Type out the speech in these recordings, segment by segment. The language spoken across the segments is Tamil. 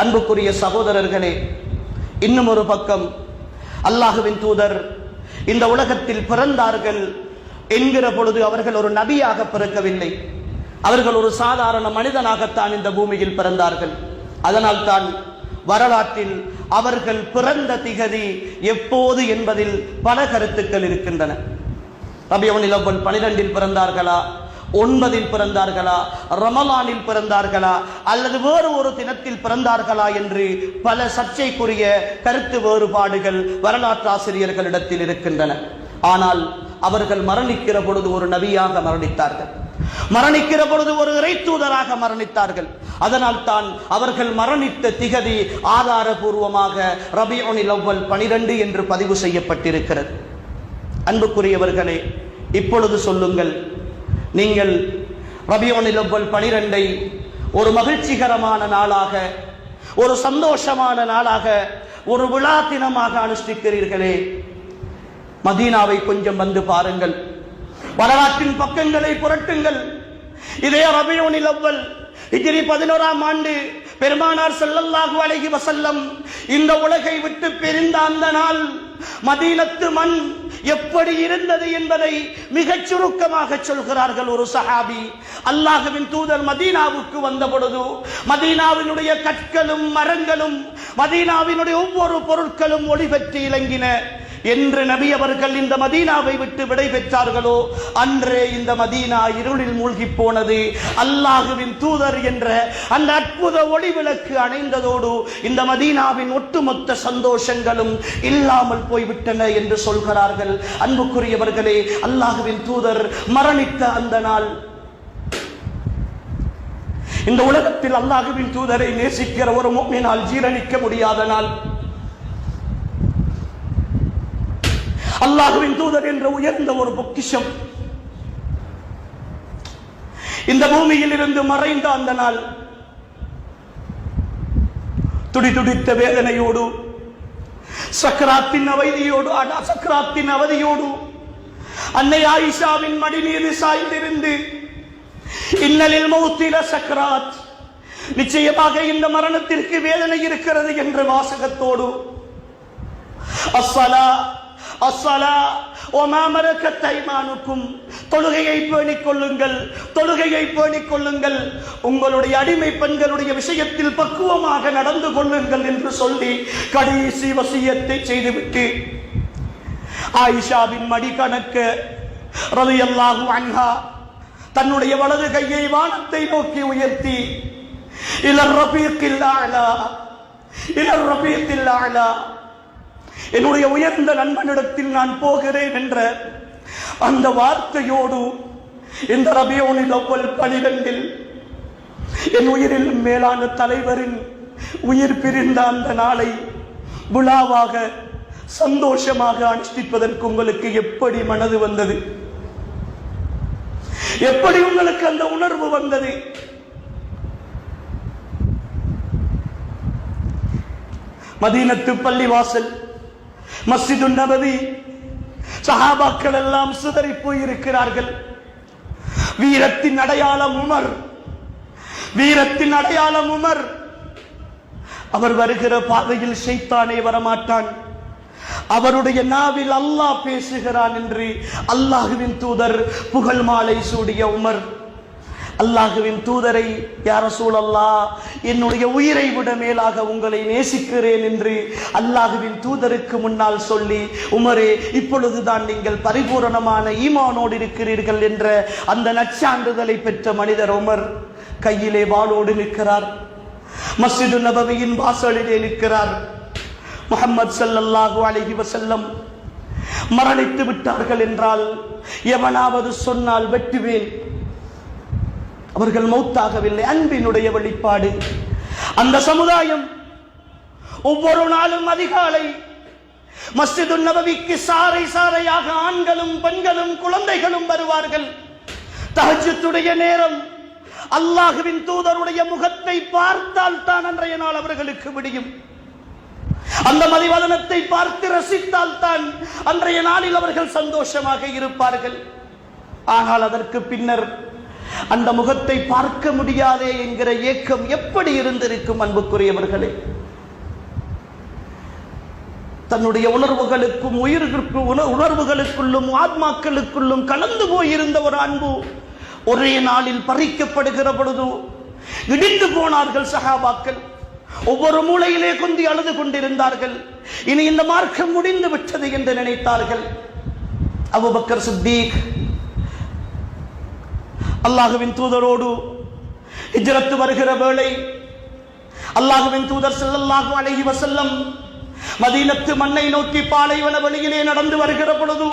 அன்புக்குரிய சகோதரர்களே, இன்னும் ஒரு பக்கம் அல்லாஹுவின் தூதர் இந்த உலகத்தில் பிறந்தார்கள் என்கிற பொழுது அவர்கள் ஒரு நபியாக பிறக்கவில்லை. அவர்கள் ஒரு சாதாரண மனிதனாகத்தான் இந்த பூமியில் பிறந்தார்கள். அதனால் தான் வரலாற்றில் அவர்கள் பிறந்த திகதி எப்போது என்பதில் பல கருத்துக்கள் இருக்கின்றன. ரபியுல் அவ்வல் 12 பிறந்தார்களா, 9 பிறந்தார்களா, ரமலானில் பிறந்தார்களா, அல்லது வேறு ஒரு தினத்தில் பிறந்தார்களா என்று பல சர்ச்சைக்குரிய கருத்து வேறுபாடுகள் வரலாற்று ஆசிரியர்களிடத்தில் இருக்கின்றன. ஆனால் அவர்கள் மரணிக்கிற பொழுது ஒரு நபியாக மரணித்தார்கள், மரணிக்கிற பொழுது ஒரு இறை தூதராக மரணித்தார்கள். அதனால் தான் அவர்கள் மரணித்த திகதி ஆதாரபூர்வமாக ரபியுல் அவ்வல் 12 என்று பதிவு செய்யப்பட்டிருக்கிறது. அன்புக்குரியவர்களே, இப்பொழுது சொல்லுங்கள், நீங்கள் ரபியுல் அவ்வல் 12 ஒரு மகிழ்ச்சிகரமான நாளாக, ஒரு சந்தோஷமான நாளாக, ஒரு விழா தினமாக அனுஷ்டிக்கிறீர்களே, மதீனாவை கொஞ்சம் வந்து பாருங்கள், வரலாற்றின் பக்கங்களை புரட்டுங்கள். இதே ரபியுல் அவ்வல் ஹிஜ்ரி 11ஆம் ஆண்டு பெருமானார் ஸல்லல்லாஹு அலைஹி வஸல்லம் இந்த உலகை விட்டு பிரிந்த அந்த நாள் மதீனத்து மண் எப்படி இருந்தது என்பதை மிகச் சுருக்கமாக சொல்கிறார்கள் ஒரு சஹாபி. அல்லாஹ்வின் தூதர் மதீனாவுக்கு வந்த பொழுது மதீனாவினுடைய கற்களும் மரங்களும் மதீனாவினுடைய ஒவ்வொரு பொருட்களும் ஒளி பெற்று இலங்கின. என்று நபி அவர்கள் இந்த மதீனாவை விட்டு விடை பெற்றார்களோ அன்றே இந்த மதீனா இருளில் மூழ்கி போனது. அல்லாஹ்வின் தூதர் என்ற அந்த அற்புத ஒளி விளக்கு அணைந்ததோடு இந்த மதீனாவின் ஒட்டுமொத்த சந்தோஷங்களும் இல்லாமல் போய்விட்டன என்று சொல்கிறார்கள். அன்புக்குரியவர்களே, அல்லாஹ்வின் தூதர் மரணித்த அந்த நாள், இந்த உலகத்தில் அல்லாஹ்வின் தூதரை நேசிக்கிற ஒரு முஃமினால் ஜீரணிக்க முடியாத நாள். அல்லாஹ்வின் தூதர் என்ற உயர்ந்த ஒரு பொக்கிஷம் இந்த பூமியில் இருந்து மறைந்த அந்த நாள், துடிதுடித்த வேதனையோடு, சக்கராத்தின் அவதியோடு அன்னை ஆயிஷாவின் மடி மீது சாய்ந்திருந்து இன்னலில் மௌத்தில சக்கராத், நிச்சயமாக இந்த மரணத்திற்கு வேதனை இருக்கிறது என்ற வாசகத்தோடு அஸ்ஸலா அஸ்ஸலா வமா மலக்கத் ஐமானுக்கும், தொழுகையை பேணிக் கொள்ளுங்கள், தொழுகையை பேணிக் கொள்ளுங்கள், உங்களுடைய அடிமை பெண்களுடைய விஷயத்தில் பக்குவமாக நடந்து கொள்ளுங்கள் என்று சொல்லி கடைசி வசியத்தை செய்துவிட்டு ஆயிஷாவின் மடிக்கணக்க ரலியல்லாஹு அன்ஹா தன்னுடைய வலது கையை வானத்தை நோக்கி உயர்த்தி இலர் ரபீக்கில் அலா, இலர் ரபீக்கில் அலா, என்னுடைய உயர்ந்த நண்பனிடத்தில் நான் போகிறேன் என்ற அந்த வார்த்தையோடு இந்த ரபியுல் அவ்வல் 12 என் உயிரில் மேலான தலைவரின் உயிர் பிரிந்த அந்த நாளை விழாவாக சந்தோஷமாக அனுஷ்டிப்பதற்கு உங்களுக்கு எப்படி மனது வந்தது? எப்படி உங்களுக்கு அந்த உணர்வு வந்தது? மதீனத்து பள்ளிவாசல், மஸ்ஜிது நபவி, சஹாபாக்கள் எல்லாம் சிதறி போயிருக்கிறார்கள். வீரத்தின் அடையாளம் உமர், வீரத்தின் அடையாளம் உமர். அவர் வருகிற பாதையில் ஷைத்தானே வரமாட்டான், அவருடைய நாவில் அல்லாஹ் பேசுகிறான் என்று அல்லாஹ்வின் தூதர் புகழ் மாலை சூடிய உமர் அல்லாஹ்வின் தூதரை, யா ரசூலல்லாஹ், என்னுடைய உயிரை விட மேலாக உங்களை நேசிக்கிறேன் என்று அல்லாஹ்வின் தூதருக்கு முன்னால் சொல்லி, உமரே, இப்பொழுதுதான் நீங்கள் பரிபூரணமான ஈமானோடு இருக்கிறீர்கள் என்ற அந்த நற்சான்றிதழை பெற்ற மனிதர் உமர் கையிலே வாளோடு நிற்கிறார். மஸ்ஜிது நபவியின் வாசலிலே நிற்கிறார். முஹம்மது ஸல்லல்லாஹு அலைஹி வஸல்லம் மரணித்து விட்டார்கள் என்றால் எவனாவது சொன்னால் வெட்டுவேன். அவர்கள் மௌத்தாகவில்லை. அன்பினுடைய வெளிப்பாடு. அந்த சமுதாயம் ஒவ்வொரு நாளும் அதிகாலை மஸ்ஜிது நபவிக்கு சாறை சாறையாக ஆண்களும் பெண்களும் குழந்தைகளும் வருவார்கள். தஹஜ்ஜுடைய நேரம் அல்லாஹ்வின் தூதருடைய முகத்தை பார்த்தால் தான் அன்றைய நாள் அவர்களுக்கு விடியும். அந்த மதிவதனத்தை பார்த்து ரசித்தால் தான் அன்றைய நாளில் அவர்கள் சந்தோஷமாக இருப்பார்கள். ஆனால் அதற்கு பின்னர் அந்த முகத்தை பார்க்க முடியாதே என்கிற ஏக்கம் எப்படி இருந்திருக்கும் அன்புக்குரியவர்களே. தன்னுடைய உணர்வுகளுக்கும் உணர்வுகளுக்குள்ளும் ஆத்மாக்களுக்குள்ளும் கலந்து போயிருந்த ஒரு அன்பு ஒரே நாளில் பறிக்கப்படுகிற பொழுது இடிந்து போனார்கள் சஹாபாக்கள். ஒவ்வொரு மூலையிலே குந்தி அழுது கொண்டிருந்தார்கள். இனி இந்த மார்க்கம் முடிந்து விட்டது என்று நினைத்தார்கள். அபூபக்கர் சித்தீக் அல்லாஹ்வின் தூதரோடு ஹிஜ்ரத் வருகிற வேளை அல்லாஹ்வின் தூதர் ஸல்லல்லாஹு அலைஹி வஸல்லம் மதீனத்து மண்ணை நோக்கி பாலைவன வழியிலே நடந்து வருகிற பொழுது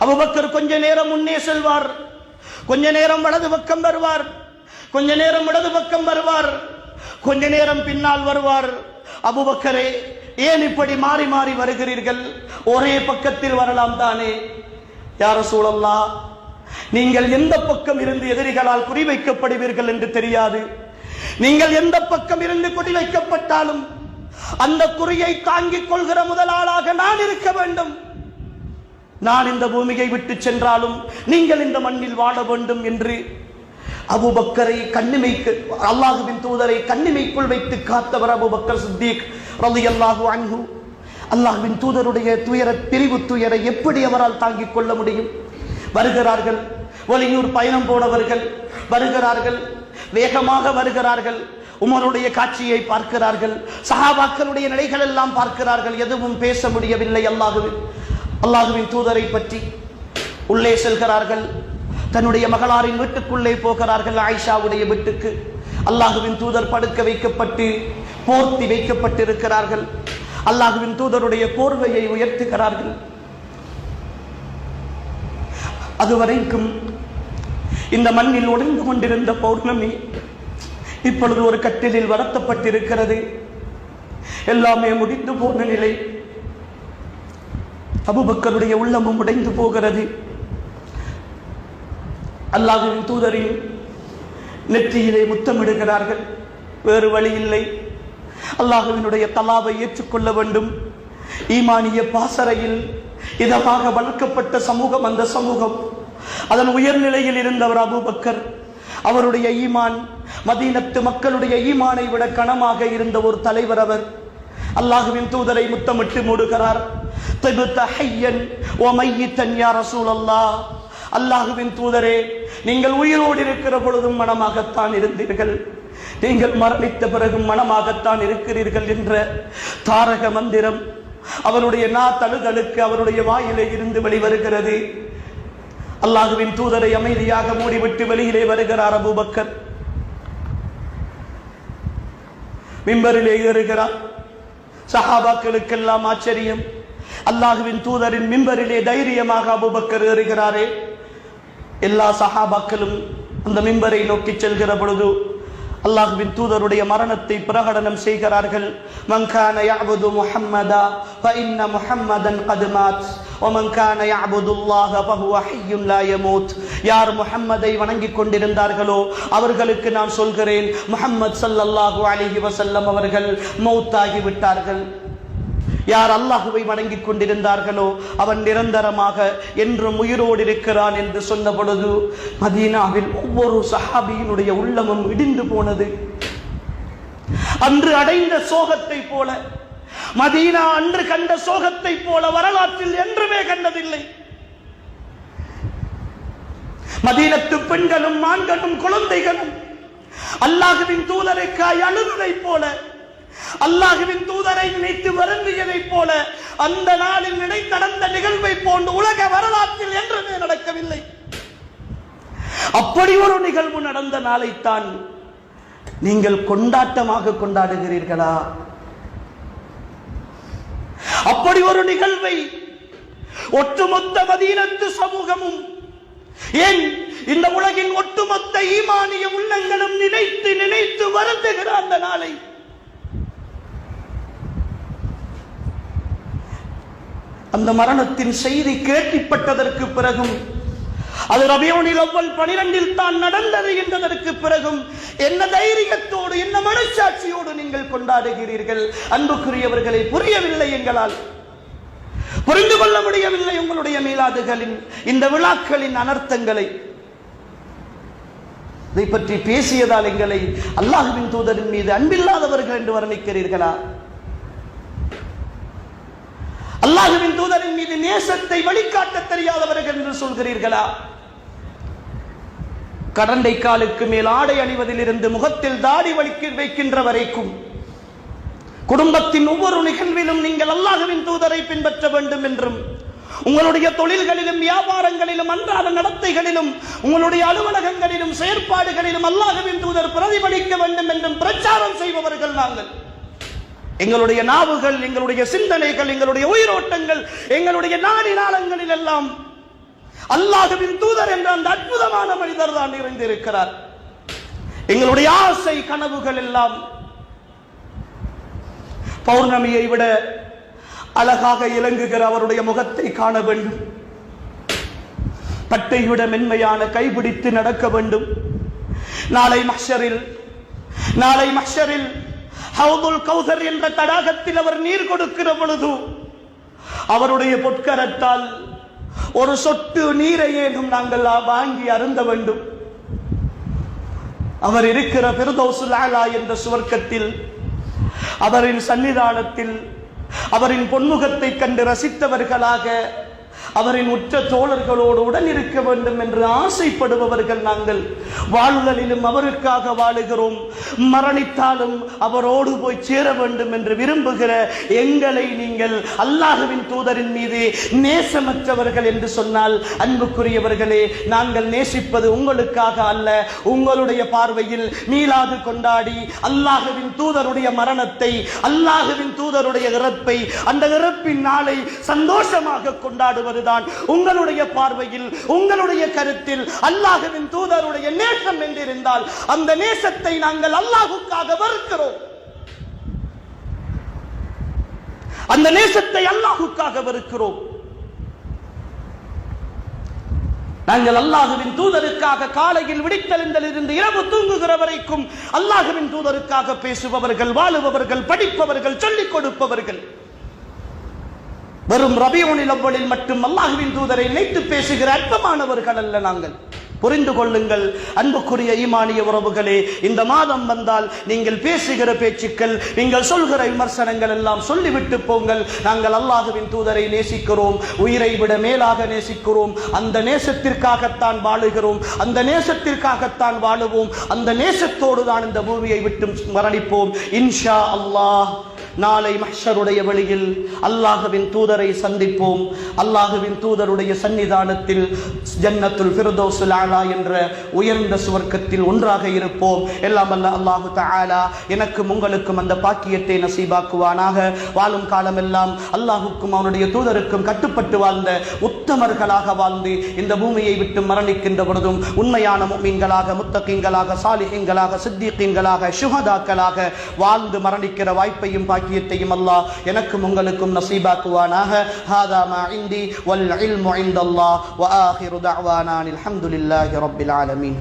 அபூபக்கர் கொஞ்ச நேரம் முன்னே செல்வார், கொஞ்ச நேரம் வலது பக்கம் வருவார், கொஞ்ச நேரம் இடது பக்கம் வருவார், கொஞ்ச நேரம் பின்னால் வருவார். அபூபக்கரே, ஏன் இப்படி மாறி மாறி வருகிறீர்கள்? ஒரே பக்கத்தில் வரலாம் தானே? யா ரசூலல்லாஹ், நீங்கள் எந்த பக்கம் இருந்து எதிரிகளால் குறிவைக்கப்படுவீர்கள் என்று தெரியாது. நீங்கள் எந்த பக்கம் இருந்து குறிவைக்கப்பட்டாலும் அந்த குறியை தாங்கிக் கொள்கிற முதலாளாக நான் இருக்க வேண்டும். நான் இந்த பூமியை விட்டு சென்றாலும் நீங்கள் இந்த மண்ணில் வாழ வேண்டும் என்று அபூபக்கரை கண்ணிமைக்கு அல்லாஹ்வின் தூதரை கண்ணிமைக்குள் வைத்து காத்தவர் அபூபக்கர் சித்தீக் ரலியல்லாஹு அன்ஹு. அல்லாஹ்வின் தூதருடைய பிரிவு துயரை எப்படி அவரால் தாங்கிக் கொள்ள முடியும்? வருகிறார்கள், வெளியூர் பயணம் போனவர்கள் வருகிறார்கள், வேகமாக வருகிறார்கள். உமருடைய காட்சியை பார்க்கிறார்கள், சஹாபாக்களுடைய நிலைகள் எல்லாம் பார்க்கிறார்கள். எதுவும் பேச முடியவில்லை. அல்லாஹ்வின் தூதரை பற்றி உள்ளே செல்கிறார்கள். தன்னுடைய மகளாரின் வீட்டுக்குள்ளே போகிறார்கள், ஆயிஷாவுடைய வீட்டுக்கு. அல்லாஹ்வின் தூதர் படுக்க வைக்கப்பட்டு போர்த்தி வைக்கப்பட்டிருக்கிறார்கள். அல்லாஹ்வின் தூதருடைய போர்வையை உயர்த்துகிறார்கள். அதுவரைக்கும் இந்த மண்ணில் ஒளிந்து கொண்டிருந்த பௌர்ணமி இப்பொழுது ஒரு கட்டிலில் வருத்தப்பட்டிருக்கிறது. எல்லாமே முடிந்து போன நிலை. அபூபக்கருடைய உள்ளமும் உடைந்து போகிறது. அல்லாஹ்வின் தூதரின் நெற்றியிலே முத்தமிடுகிறார்கள். வேறு வழி இல்லை. அல்லாஹ்வினுடைய தலாவை ஏற்றுக்கொள்ள வேண்டும். ஈமானிய பாசறையில் இதமாக வளர்க்கப்பட்ட சமூகம் அந்த சமூகம். அதன் உயர்நிலையில் இருந்தவர் அபூபக்கர். அவருடைய ஈமான் மதீனத்து மக்களுடைய ஈமானை விட கனமாக இருந்த ஒரு தலைவர் அவர். அல்லாஹ்வின் தூதரை முத்தமிட்டு மூடுகிறார். தபுத ஹய்யன் வ மையித்தன் யா ரசூலல்லாஹ், அல்லாஹ்வின் தூதரே, நீங்கள் உயிரோடு இருக்கிற பொழுதும் மனமாகத்தான் இருந்தீர்கள், நீங்கள் மரணித்த பிறகும் மனமாகத்தான் இருக்கிறீர்கள் என்ற தாரக மந்திரம் அவருடைய தழுதழுக்கு அவருடைய வாயிலே இருந்து வெளிவருகிறது. அல்லாஹ்வின் தூதரை அமைதியாக மூடிவிட்டு வெளியிலே வருகிறார் அபூபக்கர். மிம்பரிலே ஏறுகிறார். சஹாபாக்களுக்கெல்லாம் ஆச்சரியம். அல்லாஹ்வின் தூதரின் மிம்பரிலே தைரியமாக அபூபக்கர் ஏறுகிறாரே. எல்லா சஹாபாக்களும் அந்த மிம்பரை நோக்கி செல்கிற பொழுது அல்லாஹ்வின் தூதருடைய மரணத்தை பிரகடனம் செய்கிறார்கள். மன் கான யஅபுது முஹம்மதா ஃபஇன்ன முஹம்மதன் கத் மாத் வ மன் கான யஅபுதுல்லாஹ ஃபஹுவ ஹய்யுன் லா யமூத். யார் முஹம்மதை வணங்கிக் கொண்டிருந்தார்களோ அவர்களுக்கு நான் சொல்கிறேன், முஹம்மது ஸல்லல்லாஹு அலைஹி வஸல்லம் அவர்கள் மௌத்தாகி விட்டார்கள். யார் அல்லாஹுவை வணங்கிக் கொண்டிருந்தார்களோ அவன் நிரந்தரமாக என்றும் உயிரோடு இருக்கிறான் என்று சொன்ன பொழுது மதீனாவில் ஒவ்வொரு சஹாபியினுடைய உள்ளமும் இடிந்து போனது. அன்று அடைந்த சோகத்தை போல, மதீனா அன்று கண்ட சோகத்தை போல வரலாற்றில் என்றுமே கண்டதில்லை. மதீனத்து பெண்களும் ஆண்களும் குழந்தைகளும் அல்லாஹ்வின் தூதருக்காய் அழுவதை போல, அல்லாஹ்வின் தூதரை நினைத்து வருந்தியதை போல அந்த நாளில் நடந்த நிகழ்வை போன்று உலக வரலாற்றில் என்றுமே நடக்கவில்லை. அப்படி ஒரு நிகழ்வு நடந்த நாளைத்தான் நீங்கள் கொண்டாட்டமாக கொண்டாடுகிறீர்களா? அப்படி ஒரு நிகழ்வை ஒட்டுமொத்த மதீனத்து சமூகமும், ஏன் இந்த உலகின் ஒட்டுமொத்த ஈமானிய உள்ளங்களும் நினைத்து நினைத்து வருந்துகிற அந்த நாளை அந்த மரணத்தின் செய்தி கேள்விப்பட்டதற்கு பிறகும், அது ரபியுல் அவ்வல் 12 தான் நடந்தது என்றதற்கு பிறகும் என்ன தைரியத்தோடு என்ன மனசாட்சியோடு நீங்கள் கொண்டாடுகிறீர்கள்? அன்புக்குரியவர்களை, புரியவில்லை, எங்களால் புரிந்து கொள்ள முடியவில்லை உங்களுடைய மீலாதுகளின் இந்த விழாக்களின் அனர்த்தங்களை. இதை பற்றி பேசியதால் எங்களை அல்லாஹ்வின் தூதரின் மீது அன்பில்லாதவர்கள் என்று வர்ணிக்கிறீர்களா? அல்லாஹ்வின் தூதரின் மீது நேசத்தை வழிகாட்ட தெரியாதவர்கள் என்று சொல்கிறீர்களா? கடண்டை காலுக்கு மேல் ஆடை அணிவதில் இருந்து முகத்தில் தாடி வைக்கின்ற வரைக்கும் குடும்பத்தின் ஒவ்வொரு நிகழ்விலும் நீங்கள் அல்லாஹ்வின் தூதரை பின்பற்ற வேண்டும் என்றும், உங்களுடைய தொழில்களிலும் வியாபாரங்களிலும் அன்றாட நடத்தைகளிலும் உங்களுடைய அலுவலகங்களிலும் செயற்பாடுகளிலும் அல்லாஹ்வின் தூதர் பிரதிபலிக்க வேண்டும் என்றும் பிரச்சாரம் செய்பவர்கள் நாங்கள். எங்களுடைய நாவுகள், எங்களுடைய சிந்தனைகள், எங்களுடைய உயிரோட்டங்கள், எங்களுடைய நாடி நாளங்களில் எல்லாம் அல்லாஹ்வின் தூதர் என்ற அந்த அற்புதமான மனிதர் தான் நிறைந்திருக்கிறார். எங்களுடைய ஆசை கனவுகள் எல்லாம் பௌர்ணமியை விட அழகாக இலங்குகிற அவருடைய முகத்தை காண வேண்டும், பட்டை விட மென்மையான கைபிடித்து நடக்க வேண்டும். நாளை மஹ்ஷரில் ஹவுதுல் கௌசர் என்ற தடாகத்தில் அவர் நீர் கொடுக்கிற பொழுது அவருடைய பொற்கரத்தால் ஒரு சொட்டு நீரை ஏதும் நாங்கள் வாங்கி அருந்த வேண்டும். அவர் இருக்கிற ஃபிர்தௌஸுல் அலா என்ற சுவர்க்கத்தில் அவரின் சன்னிதானத்தில் அவரின் பொன்முகத்தை கண்டு ரசித்தவர்களாக அவரின் உற்ற தோழர்களோடு உடன் இருக்க வேண்டும் என்று ஆசைப்படுபவர்கள் நாங்கள். வாழ்தலிலும் அவருக்காக வாழுகிறோம், மரணித்தாலும் அவரோடு போய் சேர வேண்டும் என்று விரும்புகிற எங்களை நீங்கள் அல்லாஹ்வின் தூதரின் மீது நேசமற்றவர்கள் என்று சொன்னால், அன்புக்குரியவர்களே, நாங்கள் நேசிப்பது உங்களுக்காக அல்ல. உங்களுடைய பார்வையில் மீலாது கொண்டாடி அல்லாஹ்வின் தூதருடைய மரணத்தை, அல்லாஹ்வின் தூதருடைய இறப்பை, அந்த இறப்பின் நாளை சந்தோஷமாக கொண்டாடுவது தான் உங்களுடைய பார்வையில், உங்களுடைய கருத்தில் அல்லாஹ்வின் தூதருடைய நேசம் என்றிருந்தால் அந்த நேசத்தை நாங்கள் அல்லாஹ்வுக்காக வெறுக்கிறோம். அந்த நேசத்தை அல்லாஹ்வுக்காக வெறுக்கிறோம். நாங்கள் அல்லாஹ்வின் தூதருக்காக காலையில் விழித்தெழுந்தலிருந்து இரவு தூங்குகிற வரைக்கும் அல்லாஹ்வின் தூதருக்காக பேசுபவர்கள், வாழுபவர்கள், படிப்பவர்கள், சொல்லிக் கொடுப்பவர்கள். வெறும் ரபியுல் அவ்வலில் மட்டும் அல்லாஹ்வின் தூதரை நினைத்து பேசுகிற அற்பமானவர்கள் அல்ல நாங்கள். புரிந்து கொள்ளுங்கள் அன்புக்குரிய ஈமானிய உறவுகளே. இந்த மாதம் வந்தால் நீங்கள் பேசுகிற பேச்சுக்கள், நீங்கள் சொல்கிற விமர்சனங்கள் எல்லாம் சொல்லிவிட்டு போங்கள். நாங்கள் அல்லாஹ்வின் தூதரை நேசிக்கிறோம், உயிரை விட மேலாக நேசிக்கிறோம். அந்த நேசத்திற்காகத்தான் வாழுகிறோம், அந்த நேசத்திற்காகத்தான் வாழுவோம். அந்த நேசத்தோடு தான் இந்த பூமியை விட்டு மரணிப்போம் இன்ஷா அல்லாஹ். நாளை மஹ்ஷருடைய வெளியில் அல்லாஹ்வின் தூதரை சந்திப்போம். அல்லாஹ்வின் தூதருடைய சன்னிதானத்தில் ஜன்னத்துல் ஃபிர்தௌஸுல் அலா என்ற உயர்ந்த சுவர்க்கத்தில் ஒன்றாக இருப்போம். எல்லாம் வல்ல அல்லாஹு தஆலா எனக்கும் உங்களுக்கும் அந்த பாக்கியத்தை நசீபாக்குவானாக. வாழும் காலமெல்லாம் அல்லாஹுக்கும் அவனுடைய தூதருக்கும் கட்டுப்பட்டு வாழ்ந்த உத்தமர்களாக வாழ்ந்து இந்த பூமியை விட்டு மரணிக்கின்ற பொழுதும் உண்மையான முஃமின்களாக, முத்தகீன்களாக, சாலிஹீன்களாக, சித்தீகீன்களாக, ஷுஹதாக்களாக வாழ்ந்து மரணிக்கிற வாய்ப்பையும் பாக்கியத்தையும் அல்லாஹ் எனக்கும் உங்களுக்கும் நசீபாக்குவானாக. ஹாதா மா இந்தி வல் இல்மு இந்தல்லாஹ் வ ஆகிரு தஅவானா அல்ஹம்துலில்லாஹி ரப்பில் ஆலமீன்.